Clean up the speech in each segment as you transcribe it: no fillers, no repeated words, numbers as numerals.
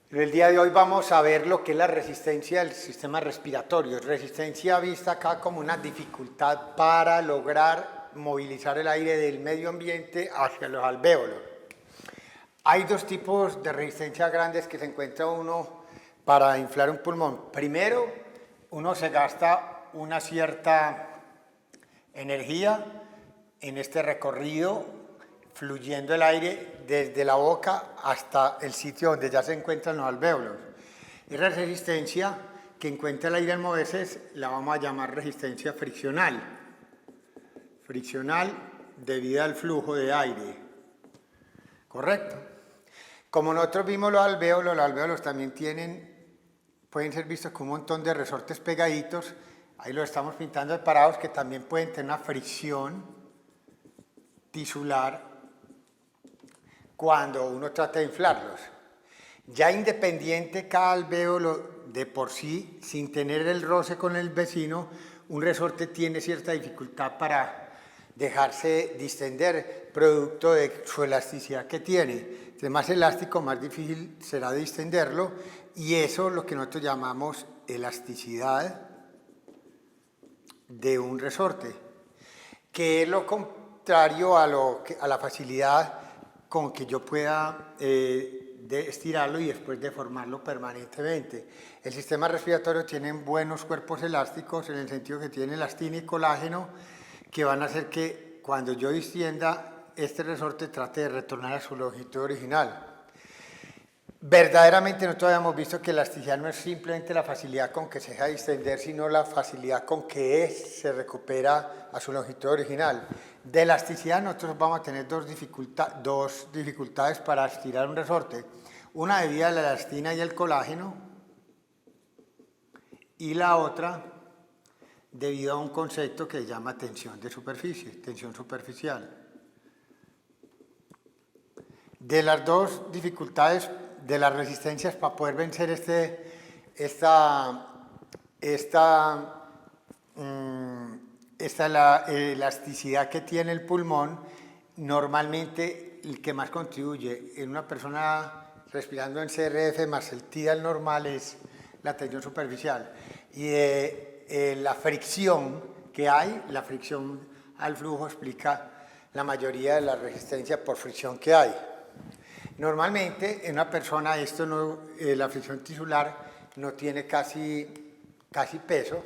En el día de hoy vamos a ver lo que es la resistencia del sistema respiratorio. Resistencia vista acá como una dificultad para lograr movilizar el aire del medio ambiente hacia los alvéolos. Hay dos tipos de resistencia grandes que se encuentra uno para inflar un pulmón. Primero, uno se gasta una cierta energía en este recorrido, fluyendo el aire desde la boca hasta el sitio donde ya se encuentran los alvéolos. Esa resistencia que encuentra el aire al moverse la vamos a llamar resistencia friccional. Friccional debido al flujo de aire. ¿Correcto? Como nosotros vimos los alvéolos también pueden ser vistos como un montón de resortes pegaditos. Ahí los estamos pintando separados que también pueden tener una fricción tisular cuando uno trata de inflarlos. Ya independiente cada alvéolo de por sí, sin tener el roce con el vecino, un resorte tiene cierta dificultad para dejarse distender producto de su elasticidad que tiene. Es más elástico, más difícil será distenderlo, y eso es lo que nosotros llamamos elasticidad de un resorte, que es lo contrario a la facilidad con que yo pueda estirarlo y después deformarlo permanentemente. El sistema respiratorio tiene buenos cuerpos elásticos en el sentido que tiene elastina y colágeno, que van a hacer que cuando yo distienda este resorte trate de retornar a su longitud original. Verdaderamente nosotros habíamos visto que la elasticidad no es simplemente la facilidad con que se deja distender, sino la facilidad con que se recupera a su longitud original. De elasticidad nosotros vamos a tener dos dificultades para estirar un resorte. Una debida a la elastina y el colágeno, y la otra debido a un concepto que se llama tensión de superficie, tensión superficial. De las dos dificultades de las resistencias para poder vencer la elasticidad que tiene el pulmón, normalmente el que más contribuye en una persona respirando en CRF más el TIDAL normal es la tensión superficial. Y la fricción que hay, la fricción al flujo explica la mayoría de la resistencia por fricción que hay. Normalmente en una persona la fricción tisular no tiene casi peso.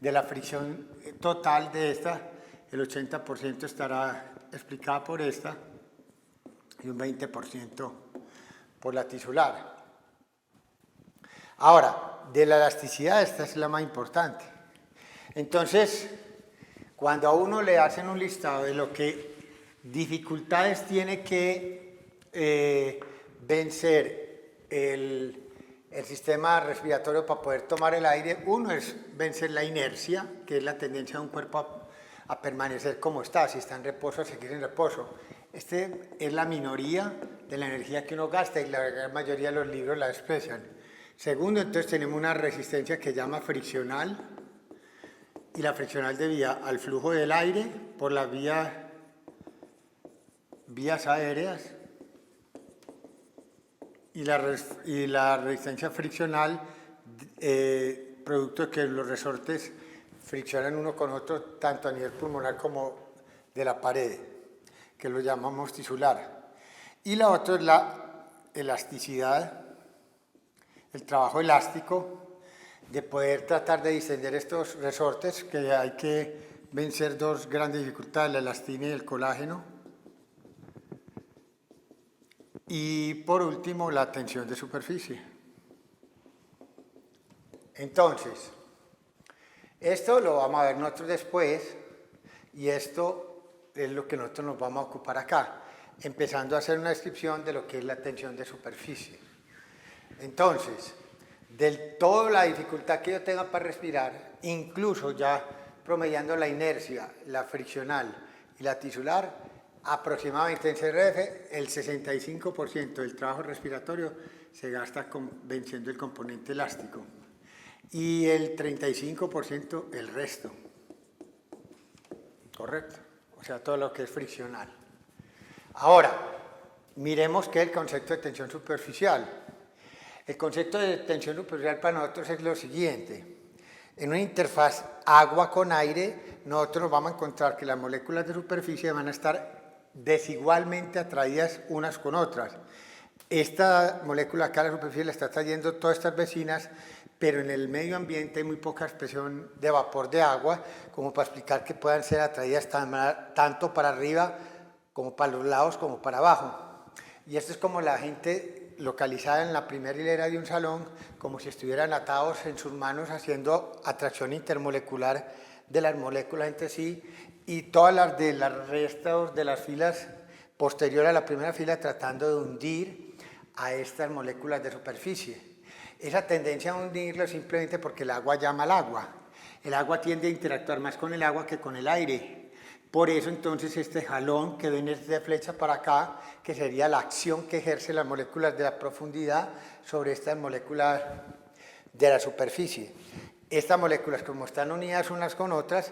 De la fricción total de esta, el 80% estará explicada por esta y un 20% por la tisular. Ahora, de la elasticidad esta es la más importante. Entonces, cuando a uno le hacen un listado de lo que dificultades tiene que vencer el sistema respiratorio para poder tomar el aire, uno es vencer la inercia, que es la tendencia de un cuerpo a permanecer como está, si está en reposo, a seguir en reposo. Es la minoría de la energía que uno gasta y la gran mayoría de los libros la expresan. Segundo, entonces tenemos una resistencia que se llama friccional, y la friccional debida al flujo del aire por las vías aéreas, y la resistencia friccional, producto de que los resortes friccionan uno con otro tanto a nivel pulmonar como de la pared, que lo llamamos tisular. Y la otra es la elasticidad, el trabajo elástico de poder tratar de distender estos resortes, que hay que vencer dos grandes dificultades, la elastina y el colágeno. Y por último, la tensión de superficie. Entonces, esto lo vamos a ver nosotros después, y esto es lo que nosotros nos vamos a ocupar acá, empezando a hacer una descripción de lo que es la tensión de superficie. Entonces, del todo la dificultad que yo tenga para respirar, incluso ya promediando la inercia, la friccional y la tisular, aproximadamente en CRF el 65% del trabajo respiratorio se gasta venciendo el componente elástico y el 35% el resto. ¿Correcto? O sea, todo lo que es friccional. Ahora, miremos qué es el concepto de tensión superficial. El concepto de tensión superficial para nosotros es lo siguiente. En una interfaz agua con aire, nosotros vamos a encontrar que las moléculas de superficie van a estar desigualmente atraídas unas con otras. Esta molécula acá, la superficie, la está trayendo todas estas vecinas, pero en el medio ambiente hay muy poca expresión de vapor de agua, como para explicar que puedan ser atraídas tanto para arriba, como para los lados, como para abajo. Y esto es como la gente localizada en la primera hilera de un salón, como si estuvieran atados en sus manos haciendo atracción intermolecular de las moléculas entre sí, y todas las de las restos de las filas posteriores a la primera fila tratando de hundir a estas moléculas de superficie. Esa tendencia a hundirlo es simplemente porque el agua llama al agua. El agua tiende a interactuar más con el agua que con el aire. Por eso entonces este jalón que ven de flecha para acá, que sería la acción que ejercen las moléculas de la profundidad sobre estas moléculas de la superficie. Estas moléculas, como están unidas unas con otras,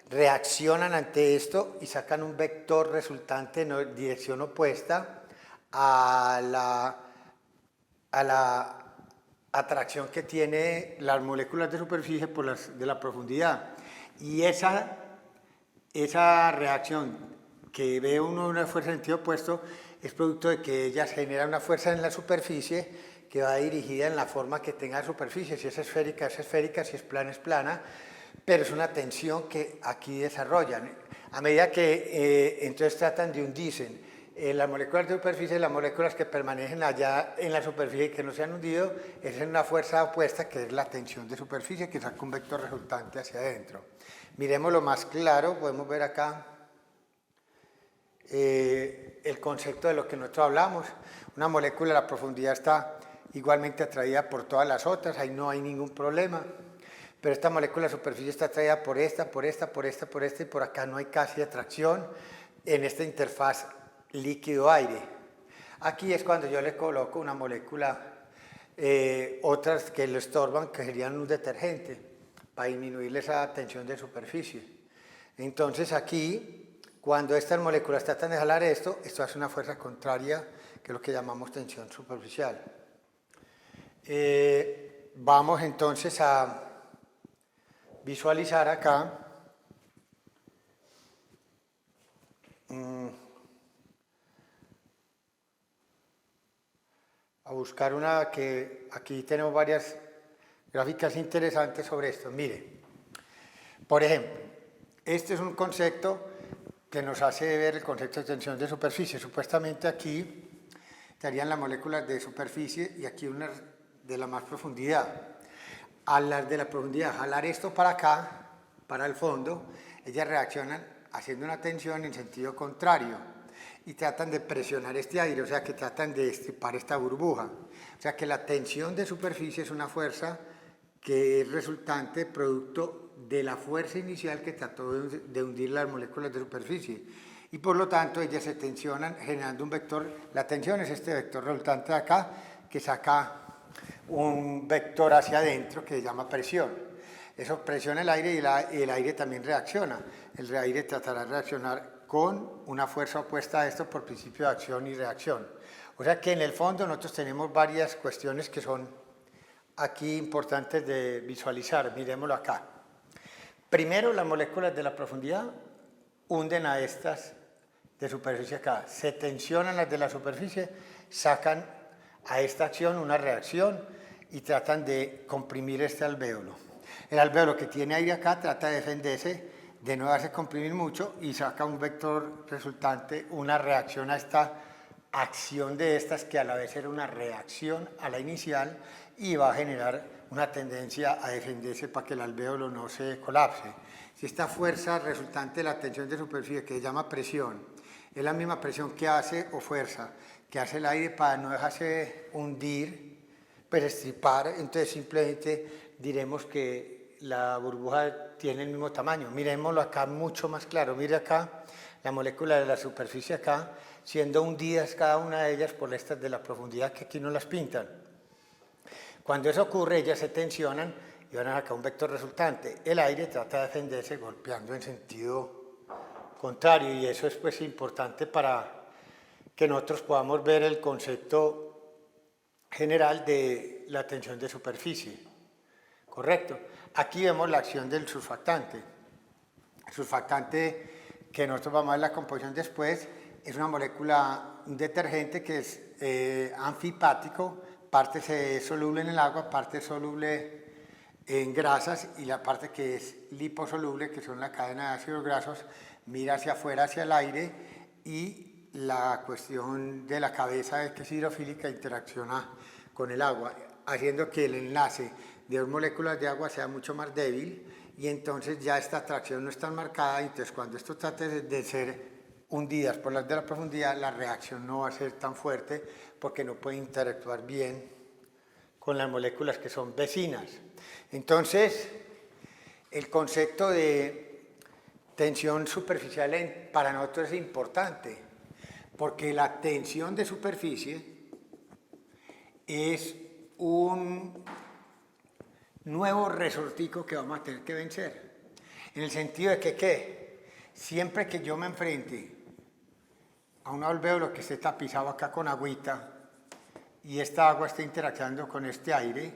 reaccionan ante esto y sacan un vector resultante en dirección opuesta a la atracción que tiene las moléculas de superficie por las de la profundidad. Y esa reacción que ve uno una fuerza en sentido opuesto es producto de que ellas generan una fuerza en la superficie que va dirigida en la forma que tenga la superficie. Si es esférica, si es plana, pero es una tensión que aquí desarrollan. A medida que entonces tratan de hundirse. Las moléculas de superficie, las moléculas que permanecen allá en la superficie y que no se han hundido, es en una fuerza opuesta que es la tensión de superficie que saca un vector resultante hacia adentro. Miremoslo más claro, podemos ver acá el concepto de lo que nosotros hablamos. Una molécula a la profundidad está igualmente atraída por todas las otras, ahí no hay ningún problema. Pero esta molécula de superficie está atraída por esta, y por acá no hay casi atracción en esta interfaz líquido-aire. Aquí es cuando yo le coloco una molécula, otras que lo estorban, que serían un detergente, para disminuirle esa tensión de superficie. Entonces aquí, cuando estas moléculas tratan de jalar esto hace una fuerza contraria, que es lo que llamamos tensión superficial. Vamos entonces a visualizar acá a buscar una que aquí tenemos varias gráficas interesantes sobre esto. Mire, por ejemplo, este es un concepto que nos hace ver el concepto de tensión de superficie. Supuestamente aquí estarían las moléculas de superficie y aquí unas de la más profundidad. A las de la profundidad, jalar esto para acá, para el fondo, ellas reaccionan haciendo una tensión en sentido contrario y tratan de presionar este aire, o sea que tratan de estripar esta burbuja. O sea que la tensión de superficie es una fuerza que es resultante producto de la fuerza inicial que trató de hundir las moléculas de superficie. Y por lo tanto ellas se tensionan generando un vector. La tensión es este vector resultante de acá que saca un vector hacia adentro que se llama presión. Eso presiona el aire y el aire también reacciona. El aire tratará de reaccionar con una fuerza opuesta a esto por principio de acción y reacción. O sea que en el fondo nosotros tenemos varias cuestiones que son aquí importantes de visualizar. Miremoslo acá. Primero, las moléculas de la profundidad hunden a estas de superficie acá. Se tensionan las de la superficie, sacan a esta acción una reacción y tratan de comprimir este alvéolo. El alvéolo que tiene aire acá trata de defenderse, de no darse comprimir mucho y saca un vector resultante, una reacción a esta acción de estas que a la vez era una reacción a la inicial y va a generar una tendencia a defenderse para que el alvéolo no se colapse. Si esta fuerza resultante de la tensión de superficie, que se llama presión, es la misma presión que hace, o fuerza, que hace el aire para no dejarse hundir, pues estripar, entonces simplemente diremos que la burbuja tiene el mismo tamaño. Miremoslo acá mucho más claro. Mire acá la molécula de la superficie acá, siendo hundidas cada una de ellas por estas de la profundidad que aquí no las pintan. Cuando eso ocurre, ellas se tensionan y van a sacar un vector resultante. El aire trata de defenderse golpeando en sentido contrario, y eso es pues importante para que nosotros podamos ver el concepto general de la tensión de superficie. ¿Correcto? Aquí vemos la acción del surfactante. El surfactante, que nosotros vamos a ver la composición después, es una molécula, un detergente que es anfipático, parte soluble en el agua, parte soluble en grasas, y la parte que es liposoluble, que son la cadena de ácidos grasos, mira hacia afuera, hacia el aire, y la cuestión de la cabeza, que es hidrofílica, interacciona con el agua, haciendo que el enlace de dos moléculas de agua sea mucho más débil, y entonces ya esta atracción no es tan marcada, y entonces cuando esto trate de ser hundidas por las de la profundidad, la reacción no va a ser tan fuerte porque no puede interactuar bien con las moléculas que son vecinas. Entonces, el concepto de tensión superficial para nosotros es importante, porque la tensión de superficie es un nuevo resortico que vamos a tener que vencer, en el sentido de que, ¿qué? Siempre que yo me enfrente a un alvéolo que esté tapizado acá con agüita y esta agua está interaccionando con este aire,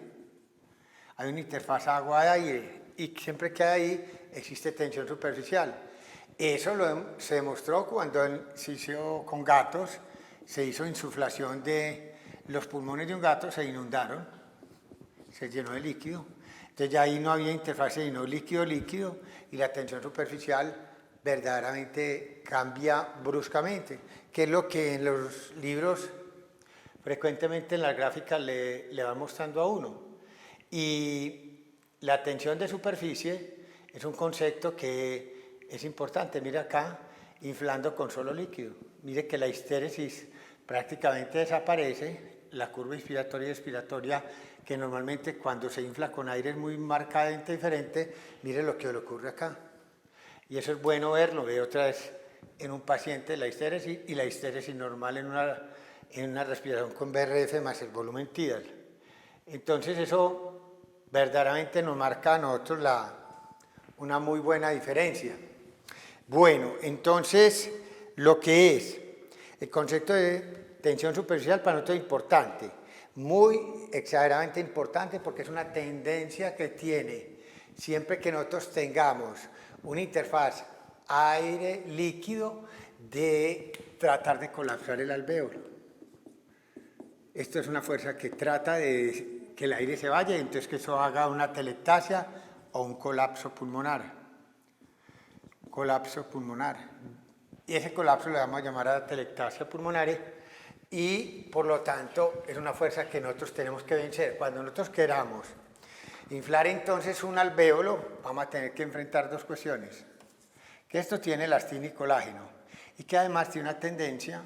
hay una interfaz agua-aire, y siempre que hay ahí existe tensión superficial. Eso se demostró cuando se hizo con gatos, se hizo insuflación de los pulmones de un gato, se inundaron, se llenó de líquido, entonces ya ahí no había interfaz, se llenó líquido-líquido, y la tensión superficial verdaderamente cambia bruscamente, que es lo que en los libros frecuentemente en las gráficas le va mostrando a uno. Y la tensión de superficie es un concepto que es importante. Mira acá, inflando con solo líquido. Mire que la histéresis prácticamente desaparece, la curva inspiratoria y expiratoria, que normalmente cuando se infla con aire es muy marcadamente diferente. Mire lo que le ocurre acá. Y eso es bueno verlo, ve otra vez en un paciente la histéresis, y la histéresis normal en una respiración con BRF más el volumen tidal. Entonces eso verdaderamente nos marca a nosotros una muy buena diferencia. Bueno, entonces lo que es el concepto de tensión superficial para nosotros es importante, muy exageradamente importante, porque es una tendencia que tiene siempre que nosotros tengamos una interfaz aire-líquido de tratar de colapsar el alvéolo. Esto es una fuerza que trata de que el aire se vaya y entonces que eso haga una telectasia o un colapso pulmonar. Colapso pulmonar. Y ese colapso le vamos a llamar a telectasia pulmonar, y por lo tanto es una fuerza que nosotros tenemos que vencer. Cuando nosotros queramos inflar entonces un alvéolo, vamos a tener que enfrentar dos cuestiones. Que esto tiene elastina y colágeno, y que además tiene una tendencia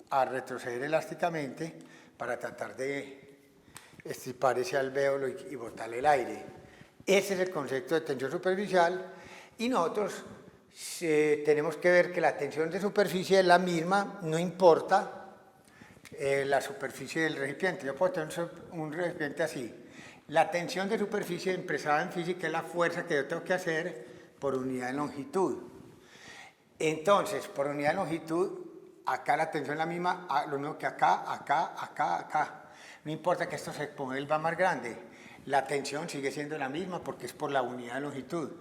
a retroceder elásticamente para tratar de extirpar ese alvéolo y botarle el aire. Ese es el concepto de tensión superficial, y nosotros tenemos que ver que la tensión de superficie es la misma, no importa la superficie del recipiente. Yo puedo tener un recipiente así. La tensión de superficie expresada en física es la fuerza que yo tengo que hacer por unidad de longitud. Entonces, por unidad de longitud, acá la tensión es la misma, lo mismo que acá, acá, acá, acá. No importa que esto se vuelva más grande, la tensión sigue siendo la misma porque es por la unidad de longitud.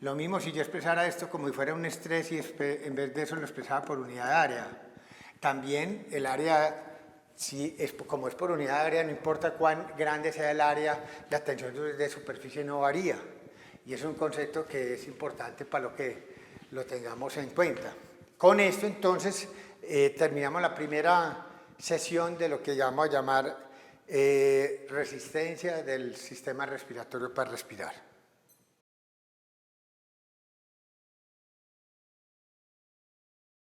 Lo mismo si yo expresara esto como si fuera un estrés y en vez de eso lo expresara por unidad de área. También el área, como es por unidad de área, no importa cuán grande sea el área, la tensión de superficie no varía. Y es un concepto que es importante para que lo tengamos en cuenta. Con esto entonces terminamos la primera sesión de lo que vamos a llamar resistencia del sistema respiratorio para respirar.